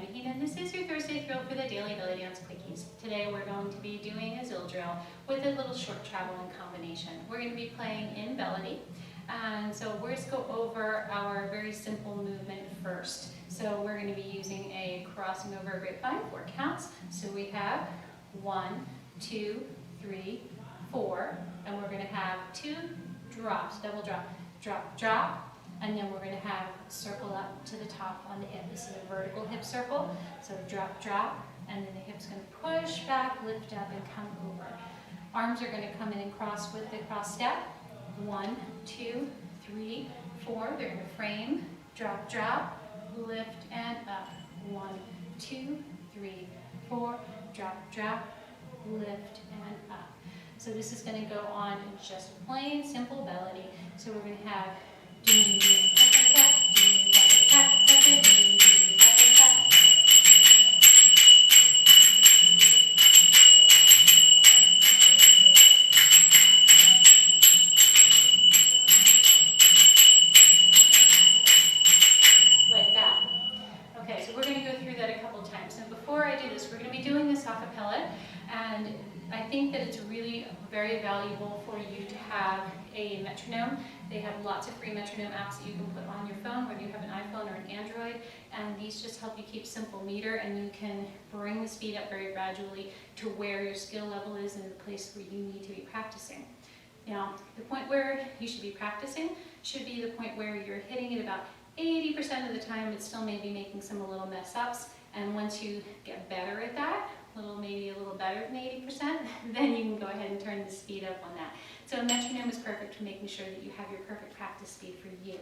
Mahin, and this is your Thursday drill for the daily Bellydance Quickies. Today we're going to be doing a Zill drill with a little short traveling combination. We're going to be playing in Bellydance, and so we're going to go over our very simple movement first. So we're going to be using a crossing over a grapevine, 4 counts. So we have 1, 2, 3, 4, and we're going to have 2 drops, double drop, drop, drop. And then we're going to have a circle up to the top on the hip. This is a vertical hip circle. So drop, drop, and then the hip's going to push back, lift up, and come over. Arms are going to come in and cross with the cross step. 1, 2, 3, 4. They're going to frame, drop, drop, lift, and up. 1, 2, 3, 4. Drop, drop, lift, and up. So this is going to go on just plain simple melody. So we're going to have like that. Okay, so we're going to go through that a couple times. And before I do this, we're going to be doing this a cappella, and I think that it's really very valuable for you to have a metronome. They have lots of free metronome apps that you can put on your phone, whether you have an iPhone or an Android, and these just help you keep simple meter, and you can bring the speed up very gradually to where your skill level is in the place where you need to be practicing. Now, the point where you should be practicing should be the point where you're hitting it about 80% of the time, but still maybe making some little mess ups, and once you get better at that, maybe a little better than 80%, then you can go ahead and turn the speed up on that. So a metronome is perfect for making sure that you have your perfect practice speed for you.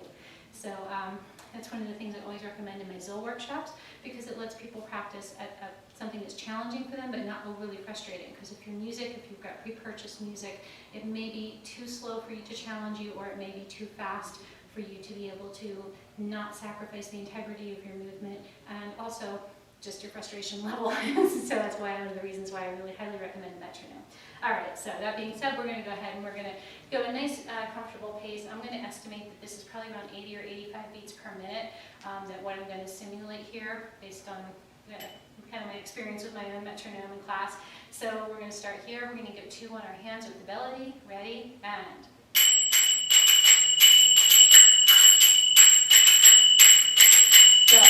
So that's one of the things I always recommend in my Zill workshops, because it lets people practice at something that's challenging for them but not overly frustrating. Because if your music, if you've got pre-purchased music, it may be too slow for you to challenge you, or it may be too fast for you to be able to not sacrifice the integrity of your movement, and also just your frustration level. So that's one of the reasons why I really highly recommend metronome. All right, so that being said, we're going to go ahead and we're going to go at a nice, comfortable pace. I'm going to estimate that this is probably around 80 or 85 beats per minute, that what I'm going to simulate here based on kind of my experience with my own metronome in class. So we're going to start here. We're going to give 2 on our hands with the melody. Ready? And go.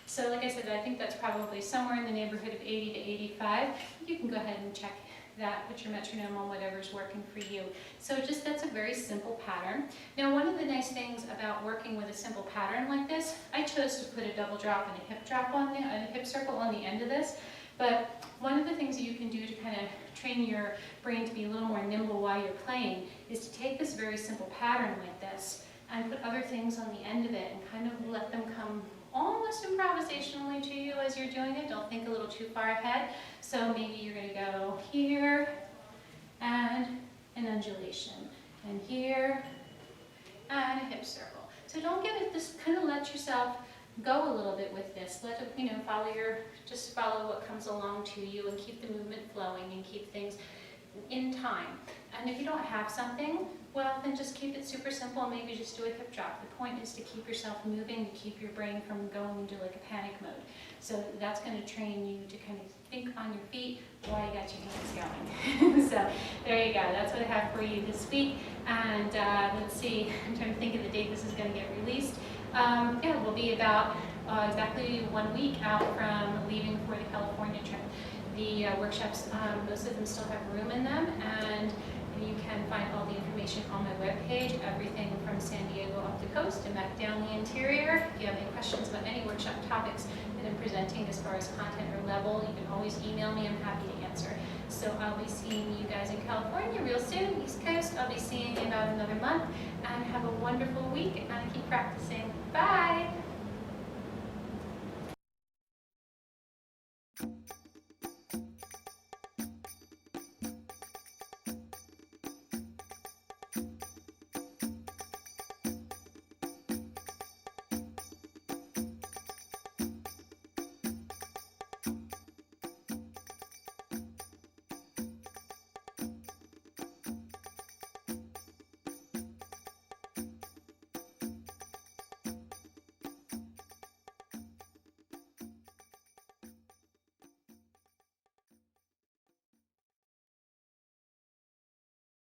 So like I said, I think that's probably somewhere in the neighborhood of 80 to 85. You can go ahead and check that, put your metronome on whatever's working for you. So that's a very simple pattern. Now, one of the nice things about working with a simple pattern like this, I chose to put a double drop and a hip drop on a hip circle on the end of this. But one of the things that you can do to kind of train your brain to be a little more nimble while you're playing is to take this very simple pattern like this and put other things on the end of it and kind of let them come almost improvisationally to you as you're doing it. Don't think a little too far ahead. So maybe you're going to go here and an undulation, and here and a hip circle. So don't get it, just kind of let yourself go a little bit with this. Let it, just follow what comes along to you and keep the movement flowing and keep things in time. And if you don't have something, well, then just keep it super simple and maybe just do a hip drop. The point is to keep yourself moving, to keep your brain from going into like a panic mode. So that's going to train you to kind of think on your feet while you got your hands going. So there you go. That's what I have for you this week. And let's see, I'm trying to think of the date this is going to get released. Yeah, we'll be about exactly 1 week out from leaving for the California trip. The workshops, most of them still have room in them, and you can find all the information on my webpage, everything from San Diego up the coast and back down the interior. If you have any questions about any workshop topics, interested in presenting as far as content or level, you can always email me. I'm happy to answer. So I'll be seeing you guys in California real soon, East Coast. I'll be seeing you in about another month. And have a wonderful week and keep practicing. Bye!